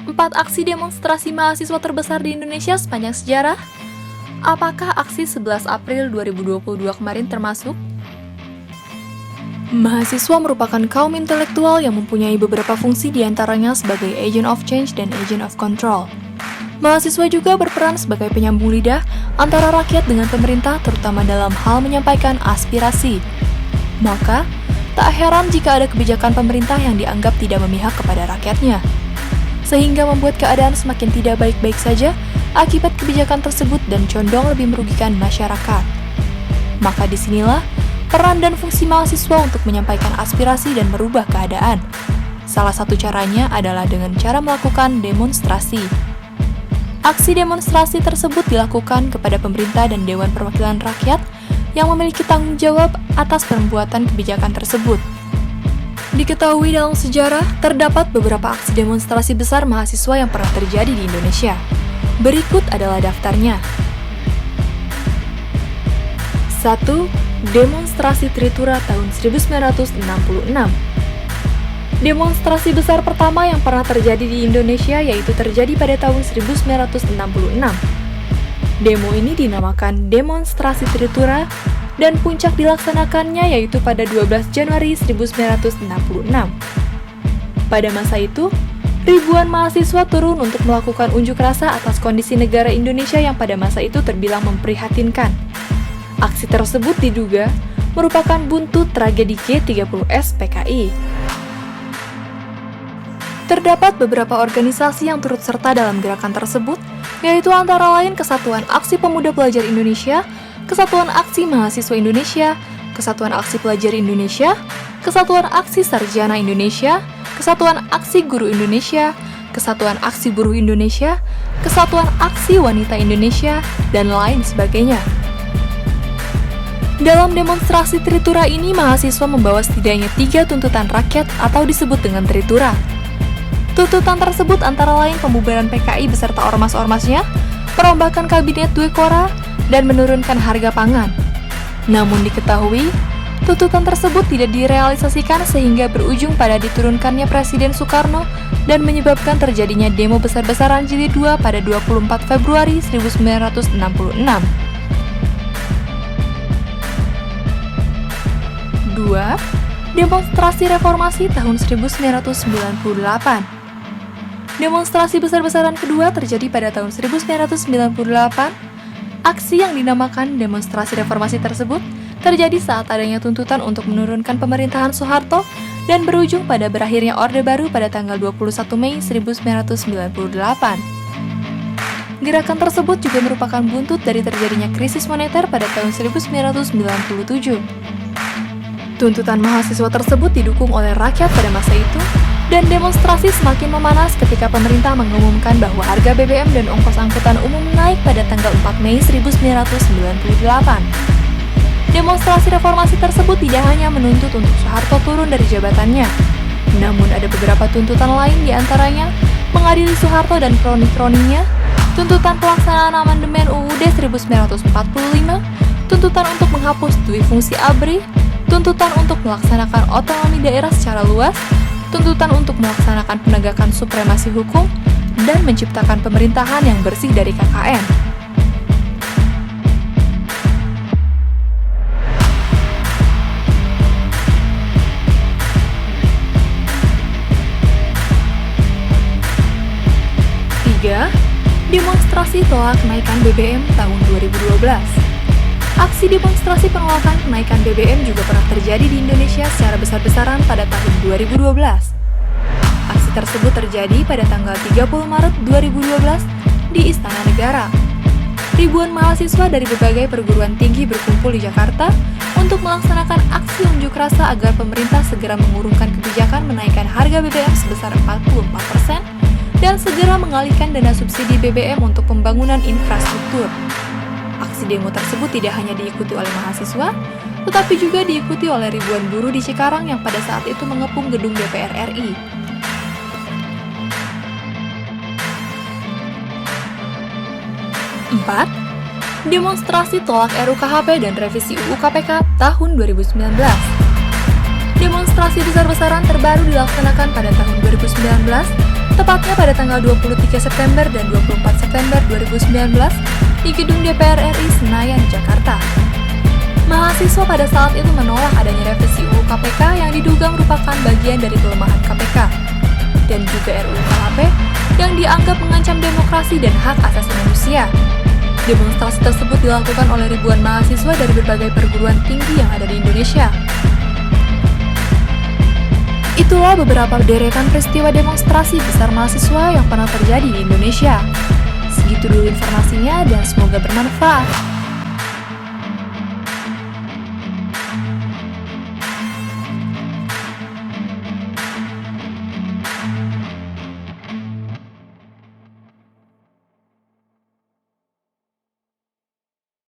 4 aksi demonstrasi mahasiswa terbesar di Indonesia sepanjang sejarah. Apakah aksi 11 April 2022 kemarin termasuk? Mahasiswa merupakan kaum intelektual yang mempunyai beberapa fungsi diantaranya sebagai agent of change dan agent of control. Mahasiswa juga berperan sebagai penyambung lidah antara rakyat dengan pemerintah, terutama dalam hal menyampaikan aspirasi. Maka, tak heran jika ada kebijakan pemerintah yang dianggap tidak memihak kepada rakyatnya, sehingga membuat keadaan semakin tidak baik-baik saja akibat kebijakan tersebut dan condong lebih merugikan masyarakat. Maka disinilah peran dan fungsi mahasiswa untuk menyampaikan aspirasi dan merubah keadaan. Salah satu caranya adalah dengan cara melakukan demonstrasi. Aksi demonstrasi tersebut dilakukan kepada pemerintah dan Dewan Perwakilan Rakyat yang memiliki tanggung jawab atas perbuatan kebijakan tersebut. Diketahui dalam sejarah, terdapat beberapa aksi demonstrasi besar mahasiswa yang pernah terjadi di Indonesia. Berikut adalah daftarnya. 1. Demonstrasi Tritura tahun 1966. Demonstrasi besar pertama yang pernah terjadi di Indonesia yaitu terjadi pada tahun 1966. Demo ini dinamakan Demonstrasi Tritura dan puncak dilaksanakannya yaitu pada 12 Januari 1966. Pada masa itu, ribuan mahasiswa turun untuk melakukan unjuk rasa atas kondisi negara Indonesia yang pada masa itu terbilang memprihatinkan. Aksi tersebut diduga merupakan buntut tragedi G30S PKI. Terdapat beberapa organisasi yang turut serta dalam gerakan tersebut, yaitu antara lain Kesatuan Aksi Pemuda Pelajar Indonesia, Kesatuan Aksi Mahasiswa Indonesia, Kesatuan Aksi Pelajar Indonesia, Kesatuan Aksi Sarjana Indonesia, Kesatuan Aksi Guru Indonesia, Kesatuan Aksi Buruh Indonesia, Kesatuan Aksi Wanita Indonesia, dan lain sebagainya. Dalam demonstrasi Tritura ini, mahasiswa membawa setidaknya 3 tuntutan rakyat atau disebut dengan Tritura. Tuntutan tersebut antara lain pembubaran PKI beserta ormas-ormasnya, perombakan kabinet Dwekora, dan menurunkan harga pangan. Namun diketahui, tuntutan tersebut tidak direalisasikan sehingga berujung pada diturunkannya Presiden Soekarno dan menyebabkan terjadinya demo besar-besaran Jilid 2 pada 24 Februari 1966. 2. Demonstrasi Reformasi tahun 1998. Demonstrasi besar-besaran kedua terjadi pada tahun 1998. Aksi yang dinamakan Demonstrasi Reformasi tersebut terjadi saat adanya tuntutan untuk menurunkan pemerintahan Soeharto dan berujung pada berakhirnya Orde Baru pada tanggal 21 Mei 1998. Gerakan tersebut juga merupakan buntut dari terjadinya krisis moneter pada tahun 1997. Tuntutan mahasiswa tersebut didukung oleh rakyat pada masa itu, dan demonstrasi semakin memanas ketika pemerintah mengumumkan bahwa harga BBM dan ongkos angkutan umum naik pada tanggal 4 Mei 1998. Demonstrasi reformasi tersebut tidak hanya menuntut untuk Soeharto turun dari jabatannya, namun ada beberapa tuntutan lain diantaranya mengadili Soeharto dan kroni-kroninya, tuntutan pelaksanaan amandemen UUD 1945, tuntutan untuk menghapus dui fungsi ABRI, tuntutan untuk melaksanakan otonomi daerah secara luas, tuntutan untuk melaksanakan penegakan supremasi hukum, dan menciptakan pemerintahan yang bersih dari KKN. Demonstrasi tolak kenaikan BBM tahun 2012. Aksi demonstrasi penolakan kenaikan BBM juga pernah terjadi di Indonesia secara besar-besaran pada tahun 2012. Aksi tersebut terjadi pada tanggal 30 Maret 2012 di Istana Negara. Ribuan mahasiswa dari berbagai perguruan tinggi berkumpul di Jakarta untuk melaksanakan aksi unjuk rasa agar pemerintah segera mengurungkan kebijakan menaikkan harga BBM sebesar 44% dan segera mengalihkan dana subsidi BBM untuk pembangunan infrastruktur. Aksi demo tersebut tidak hanya diikuti oleh mahasiswa, tetapi juga diikuti oleh ribuan buruh di Cikarang yang pada saat itu mengepung gedung DPR RI. 4. Demonstrasi tolak RUU KHP dan revisi UU KPK tahun 2019. Demonstrasi besar-besaran terbaru dilaksanakan pada tahun 2019 tepatnya pada tanggal 23 September dan 24 September 2019 di Gedung DPR RI Senayan, Jakarta. Mahasiswa pada saat itu menolak adanya revisi UU KPK yang diduga merupakan bagian dari pelemahan KPK, dan juga RUU KHP yang dianggap mengancam demokrasi dan hak asasi manusia. Demonstrasi tersebut dilakukan oleh ribuan mahasiswa dari berbagai perguruan tinggi yang ada di Indonesia. Itulah beberapa deretan peristiwa demonstrasi besar mahasiswa yang pernah terjadi di Indonesia. Segitu dulu informasinya dan semoga bermanfaat.